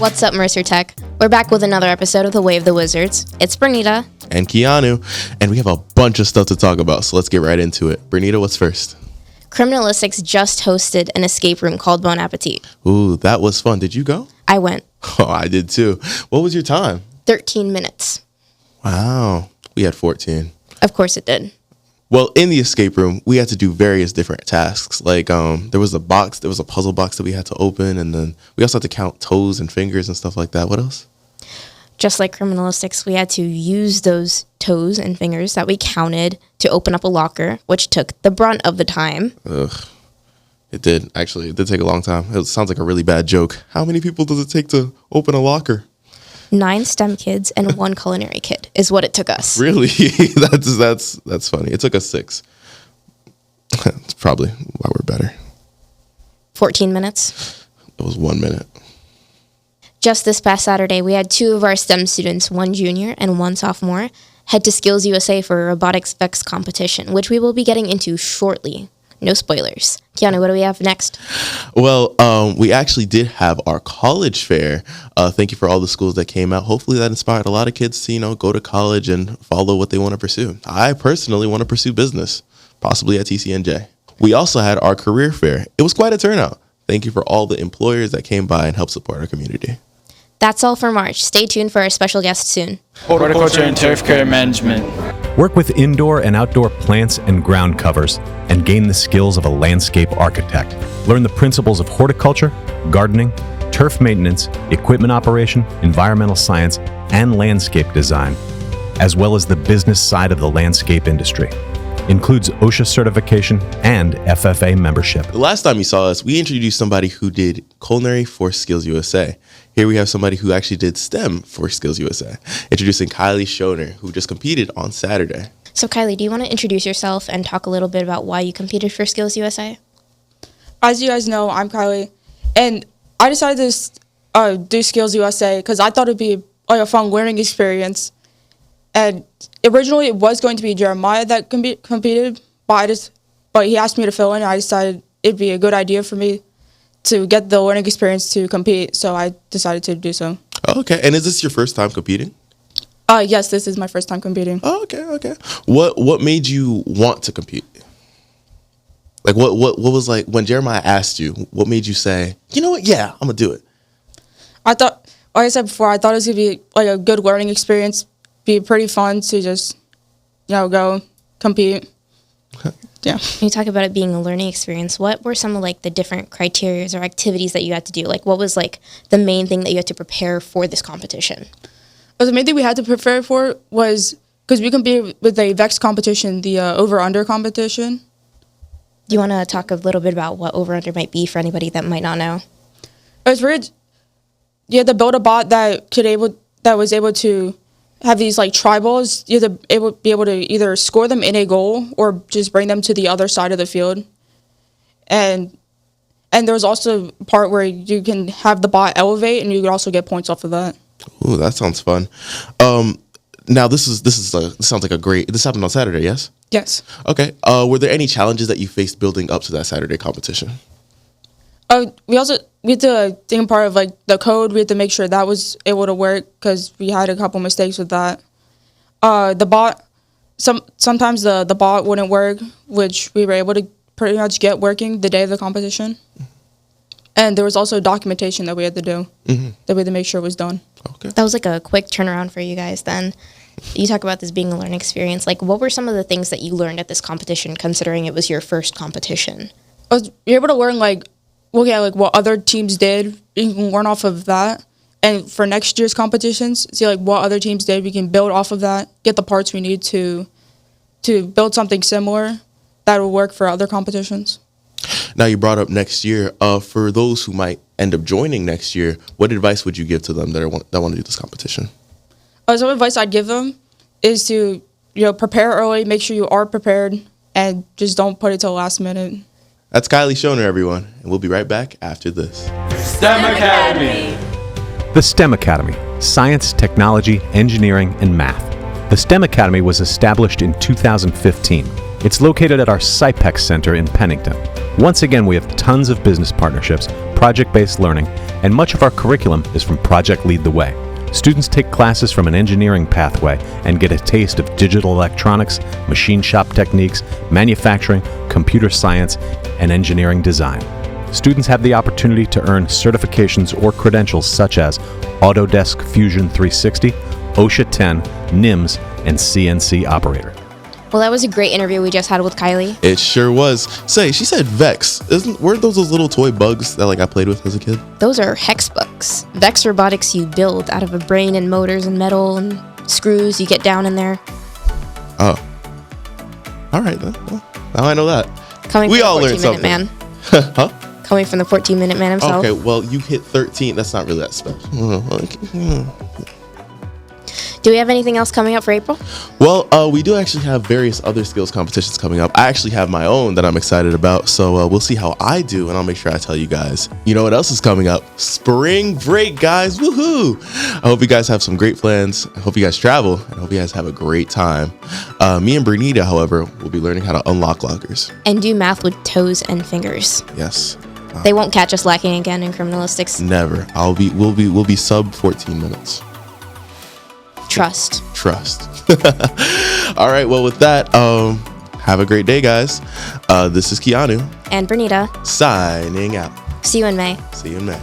What's up, Mercer Tech? We're back with another episode of The Way of the Wizards. It's Bernita. And Keanu. And we have a bunch of stuff to talk about, so let's get right into it. Bernita, what's first? Criminalistics just hosted an escape room called Bon Appetit. Ooh, that was fun. Did you go? I went. Oh, I did too. What was your time? 13 minutes. Wow. We had 14. Of course it did. Well, in the escape room, we had to do various different tasks. Like, there was a puzzle box that we had to open, and then we also had to count toes and fingers and stuff like that. What else? Just like Criminalistics, we had to use those toes and fingers that we counted to open up a locker, which took the brunt of the time. Ugh. It did. Actually, it did take a long time. It sounds like a really bad joke. How many people does it take to open a locker? 9 STEM kids and 1 culinary kid is what it took us. Really? That's funny. It took us 6. That's probably why we're better. 14 minutes. It was 1 minute. Just this past Saturday, we had 2 of our STEM students, 1 junior and 1 sophomore, head to Skills USA for a robotics VEX competition, which we will be getting into shortly. No spoilers. Keanu, what do we have next? Well, we actually did have our college fair. Thank you for all the schools that came out. Hopefully that inspired a lot of kids to, go to college and follow what they want to pursue. I personally want to pursue business, possibly at TCNJ. We also had our career fair. It was quite a turnout. Thank you for all the employers that came by and helped support our community. That's all for March. Stay tuned for our special guest soon. Horticulture and turf care management. Work with indoor and outdoor plants and ground covers and gain the skills of a landscape architect. Learn the principles of horticulture, gardening, turf maintenance, equipment operation, environmental science, and landscape design, as well as the business side of the landscape industry. Includes OSHA certification and FFA membership. The last time you saw us, we introduced somebody who did culinary for Skills USA. Here we have somebody who actually did STEM for Skills USA. Introducing Kylie Schoner, who just competed on Saturday. So Kylie, do you want to introduce yourself and talk a little bit about why you competed for Skills USA? As you guys know, I'm Kylie, and I decided to do Skills USA because I thought it'd be like a fun learning experience. And originally it was going to be Jeremiah that competed, but he asked me to fill in, and I decided it'd be a good idea for me to get the learning experience to compete, so I decided to do so. Okay, and is this your first time competing? Yes, this is my first time competing. Oh, okay. What made you want to compete? Like, what was like when Jeremiah asked you, what made you say, you know what, yeah, I'm gonna do it? I thought, like I said before, I thought it was gonna be like a good learning experience, be pretty fun to just, go compete. Yeah. When you talk about it being a learning experience, what were some of like the different criteria or activities that you had to do? Like, what was like the main thing that you had to prepare for this competition? The main thing we had to prepare for was, because we competed with a VEX competition, the over-under competition. Do you want to talk a little bit about what over-under might be for anybody that might not know? It was weird. You had to build a bot that was able to have these like tri-balls. You had to be able to either score them in a goal or just bring them to the other side of the field. And there was also a part where you can have the bot elevate, and you could also get points off of that. Ooh, that sounds fun. Now this sounds like this happened on Saturday, yes? Yes. Okay. Were there any challenges that you faced building up to that Saturday competition? We had to think part of like the code. We had to make sure that was able to work because we had a couple mistakes with that. The bot, sometimes the bot wouldn't work, which we were able to pretty much get working the day of the competition. And there was also documentation that we had to do, that we had to make sure was done. Okay. That was like a quick turnaround for you guys then. You talk about this being a learning experience. Like, what were some of the things that you learned at this competition, considering it was your first competition? You're able to learn look at what other teams did. You can learn off of that. And for next year's competitions, see what other teams did. We can build off of that, get the parts we need to build something similar that will work for other competitions. Now, you brought up next year. For those who might end up joining next year, what advice would you give to them that want to do this competition? Some advice I'd give them is to prepare early, make sure you are prepared, and just don't put it till the last minute. That's Kylie Schoner, everyone, and we'll be right back after this. STEM Academy. The STEM Academy, Science, Technology, Engineering, and Math. The STEM Academy was established in 2015. It's located at our Sypek Center in Pennington. Once again, we have tons of business partnerships, project-based learning, and much of our curriculum is from Project Lead the Way. Students take classes from an engineering pathway and get a taste of digital electronics, machine shop techniques, manufacturing, computer science, and engineering design. Students have the opportunity to earn certifications or credentials such as Autodesk Fusion 360, OSHA 10, NIMS, and CNC Operator. Well, that was a great interview we just had with Kylie. It sure was. Say, she said Vex. Weren't those little toy bugs that I played with as a kid? Those are hex bugs. Vex robotics you build out of a brain and motors and metal and screws you get down in there. Oh. All right then. Well, now I know that. Coming We from all the learned 14-minute man. Huh? Coming from the 14-minute man himself. Okay, well, you hit 13. That's not really that special. Do we have anything else coming up for April? Well, we do actually have various other skills competitions coming up. I actually have my own that I'm excited about, so we'll see how I do, and I'll make sure I tell you guys. You know what else is coming up? Spring break, guys. Woohoo! I hope you guys have some great plans. I hope you guys travel, and I hope you guys have a great time. Me and Bernita, however, will be learning how to unlock lockers. And do math with toes and fingers. Yes. They won't catch us lacking again in criminalistics. Never. We'll be sub 14 minutes. Trust. All right, well, with that, have a great day, guys. This is Keanu And Bernita. signing out. See you in May. See you in May.